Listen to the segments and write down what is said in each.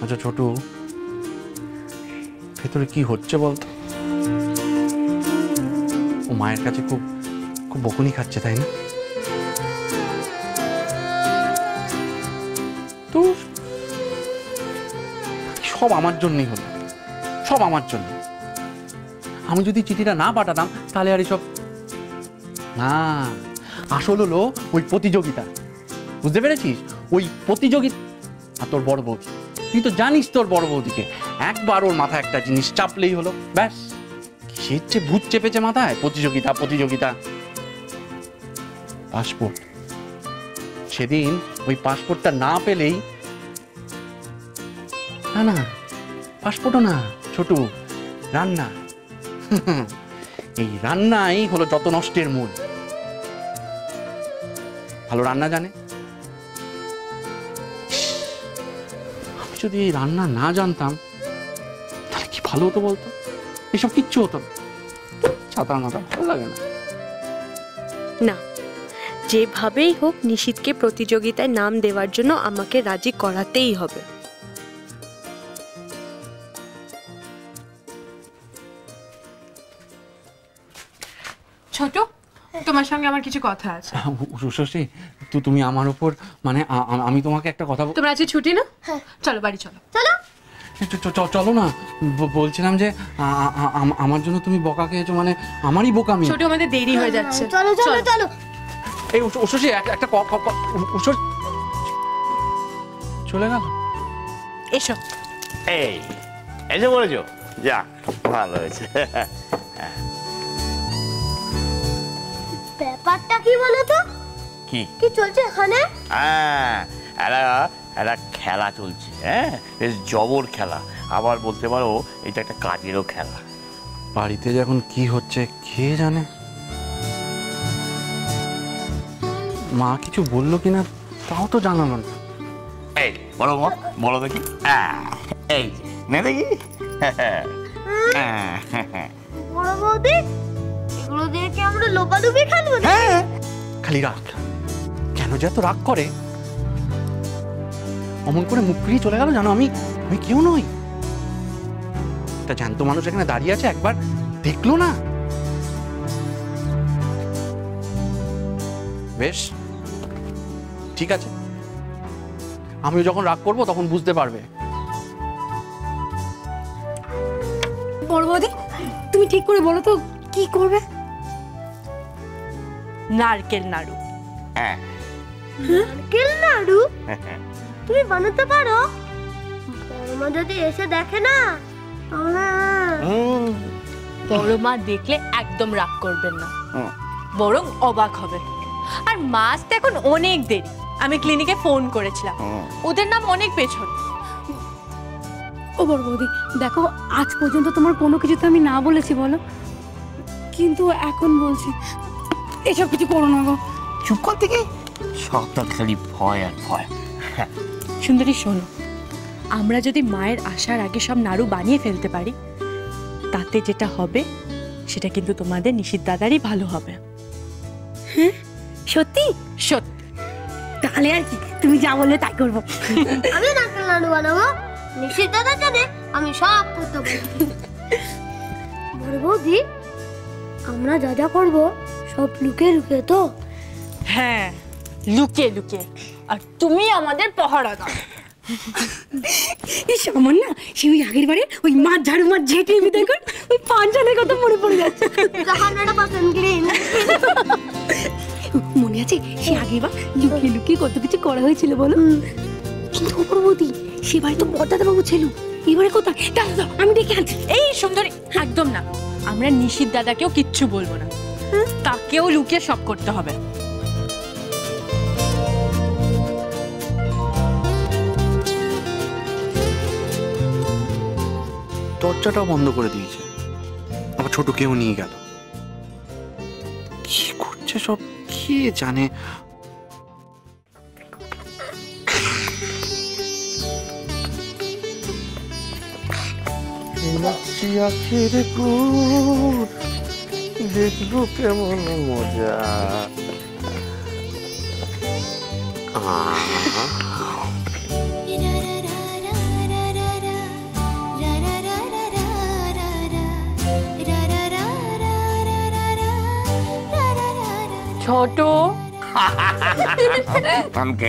আচ্ছা ছোটু, ভেতরে কি হচ্ছে বলতো? ও মায়ের কাছে খুব খুব বকুনি খাচ্ছে, তাই না? তো সব আমার জন্যই হলো, সব আমার জন্য। আমি যদি চিঠিটা না পাঠাতাম তাহলে আর এসব না। আসল হলো ওই প্রতিযোগিতা, বুঝতে পেরেছিস? ওই প্রতিযোগিতা। আর তোর বড় বৌদি, তুই তো জানিস তোর বড় বৌদিকে, একবার ওর মাথায় একটা জিনিস চাপলেই হলো, ব্যাস কিসের যে ভূত চেপেছে মাথায়। প্রতিযোগিতা প্রতিযোগিতা। পাসপোর্ট, সেদিন ওই পাসপোর্টটা না পেলেই, না না পাসপোর্টও না ছোটু, রান্না। এই রান্নাই হলো যত নষ্টের মূল। ভালো রান্না জানে, আমি যদি এই রান্না না জানতাম তাহলে কি ভালো হতো বলতো? এসব কিচ্ছু হতো না। ছাতা মাথা ভালো লাগে না। না, যেভাবেই হোক নিশীথকে প্রতিযোগিতায় নাম দেওয়ার জন্য আমাকে রাজি করাতেই হবে। ছোট, তোমার সঙ্গে আমার কিছু কথা আছে। শশী, তুমি আমার উপর, মানে আমি তোমাকে একটা কথা, তোমরা আজকে ছুটি না? চলো বাড়ি চলো। চলো চলো না। বলছিলাম যে আমার জন্য তুমি বকা খেয়েছো, মানে আমারই বোকামি। ছোট, আমাদের দেরি হয়ে যাচ্ছে। চলো চলো চলো। এই শশী, একটা চলে গেল। এসো। এই এসে পড়েছো, যা ভালো হয়েছে। ব্যাপারটা কি বলো তো? কি কি চলছে এখানে? একটা খেলা চলছে, হ্যাঁ, বেশ জবর খেলা। আবার বলতে পারো এটা একটা কাজেরও খেলা। বাড়িতে যখন কি হচ্ছে কে জানে। মা কিছু বললো কিনা তাও তো জানালো না। এই বলো মা, বলো দেখি। এই নে দেখি। বড় বৌদি, এগুলো দিয়ে কি আমরা লোপালুপি খেলবো? হ্যাঁ, খালি রাগ। কেন যে এত রাগ করে? অমন করে মুখ ফিরিয়ে চলে গেল, জানো আমি কেউ নই। একটা জ্যান্ত মানুষ এখানে দাঁড়িয়ে আছে, একবার দেখলো না। বেশ ঠিক আছে, আমিও যখন রাগ করবো তখন বুঝতে পারবে। বড় বৌদি, তুমি ঠিক করে বলো তো কি করবে? নারকেল নাড়ু। নারকেল নাড়ু তুমি বানাতে পারো? বড়মা যদি এসে দেখে না তাহলে। বড় মা দেখলে একদম রাগ করবেন না, বরং অবাক হবে। আর মাস তো এখন অনেক দেরি। আমি ক্লিনিকে ফোন করেছিলাম, ওদের নাম অনেক পেছন। ও বড় বৌদি দেখো, আজ পর্যন্ত তোমার কোনো কিছুতে আমি না বলেছি বলো, কিন্তু এখন বলছি এসব কিছু করো না গো। চুপ কর থেকে, সবটা খালি ভয় আর ভয়। সুন্দরী শোনো, আমরা যদি মায়ের আসার আগে সব নাড়ু বানিয়ে ফেলতে পারি, তাতে যেটা হবে সেটা কিন্তু তোমাদের নিশীথ দাদারই ভালো হবে। হ্যাঁ সত্যি? সত্যি। তাহলে আর কি, তুমি যা বললে তাই করবো। আমি নারকেল নাড়ু বানাবো, নিশীথ দাদা জানে আমি সব করতে পারি। বড় বৌদি, আমরা যা যা করবো সব লুকিয়ে লুকিয়ে তো? হ্যাঁ, লুকিয়ে লুকিয়ে। আর তুমি আমাদের পাহারা দাও। এই সামন না, সে ওই আগের বারে ওই মাছ ঝাড়ু মাছ ঝেঁটে দেখুন, ওই পাঁচজনের কথা মনে পড়ে যাচ্ছে। 100% ক্লিন। মনে আছে সে আগের বার লুকিয়ে লুকিয়ে কত কিছু করা হয়েছিল বলো? কিন্তু বৌদি, সেবারে তো বড়দাদা বাবু ছিল, এবারে কোথায়? দাদা আমি ডেকে আনছি। এই সুন্দরী, একদম না। আমরা নিশীথ দাদাকেও কিচ্ছু বলবো না, তাকেও লুকিয়ে সব করতে হবে। দরজাটাও বন্ধ করে দিয়েছে, আবার ছোট কেউ নিয়ে গেল। কি করছে সব কে জানে। দেখবো কেমন মজা। ছোট আমকে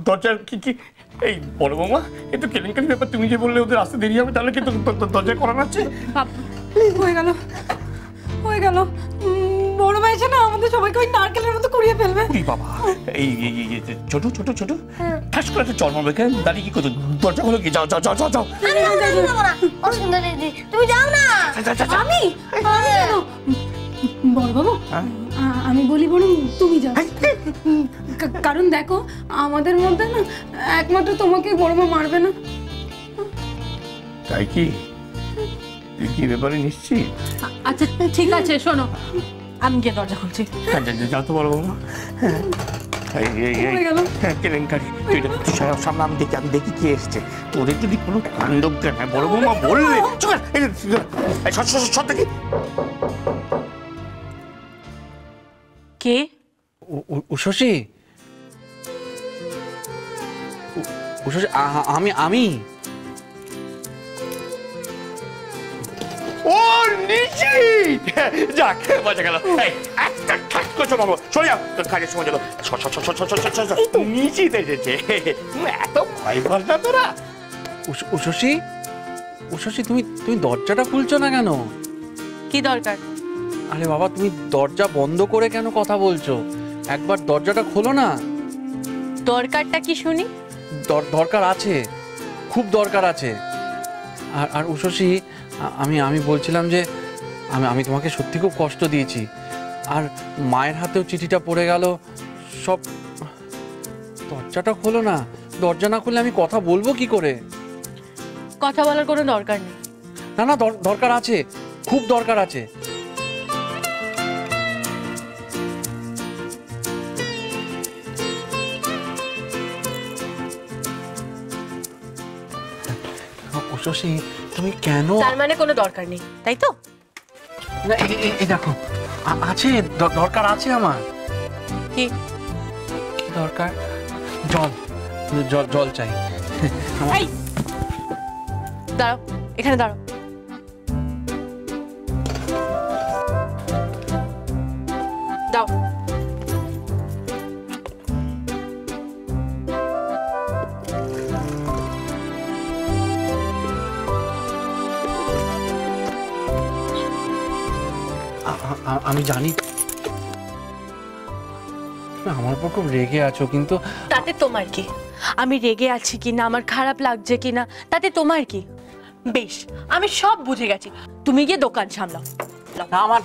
দরজার কি এই বড় বৌমা একটু কেলেঙ্কারি ব্যাপার, তুমি যে বললে ওদের আসতে দেরি হবে, তাহলে কিন্তু দরজায় করা নাচ্ছে। হয়ে গেল হয়ে গেল, বড় ভাই এসে না আমাদের সবাইকে ওই নারকেলের মতো কুড়িয়ে ফেলবে। উরি বাবা, এই ছোট ছোট ছোট ঠাস করে একটা চড় মারবে, দাঁড়িয়ে কি করছো? দরজা হলো কি, যাও যাও যাও যাও যাও। অসুন্দর দিদি তুমি যাও না। আমি বড় বাবু, আমি বলি বরং তুমি যাও, কারণ দেখো আমাদের মধ্যে না একমাত্র তোমাকে বড় মা মারবে না। তাই কি? তুই কি ব্যাপারে নিশ্চিত? আচ্ছা ঠিক আছে, শোনো আমি গিয়ে দরজা খুলছি। যাও তো বড় বৌমা। কেলেঙ্কারি তুই সামনে, আমি দেখি কি এসছে। তোদের যদি কোনো কাণ্ড জ্ঞান হয় বড় বৌমা বললে সব দেখি। কে? উষসী, উষসী, আমি ও নিশ্চিত, যাক বাজা গেল। একটা ঠাক করছো বাবু, সরে যাও, কাজের সময় চলো। নিশ্চিত এসেছে, এত ভয় পাস না তোরা। উষসী, উষসী, তুমি দরজাটা খুলছো না কেন? কি দরকার? আরে বাবা, তুমি দরজা বন্ধ করে কেন কথা বলছো? একবার দরজাটা খোলো না। দরকারটা কি শুনি? দরকার আছে, খুব দরকার আছে। আর উষসী, আমি বলছিলাম যে আমি তোমাকে সত্যি খুব কষ্ট দিয়েছি, আর মায়ের হাতেও চিঠিটা পড়ে গেল সব। দরজাটা খোলো না, দরজা না খুললে আমি কথা বলবো কি করে? কথা বলার কোনো দরকার নেই। না না, দরকার আছে, খুব দরকার আছে। উষসী, তুমি কেন? তার মানে কোনো দরকার নেই, তাই তো? না, এই দেখো, আছে, দরকার আছে আমার। কি দরকার? জল জল জল চাই। এই দাঁড়াও, এখানে দাঁড়াও। দাও। আমি জানি আমার উপর খুব রেগে আছো, কিন্তু তাতে তোমার কি? আমি রেগে আছি কিনা, আমার খারাপ লাগছে কিনা, তাতে তোমার কি? বেশ, আমি সব বুঝে গেছি, তুমি গিয়ে দোকান সামলাও। না, আমার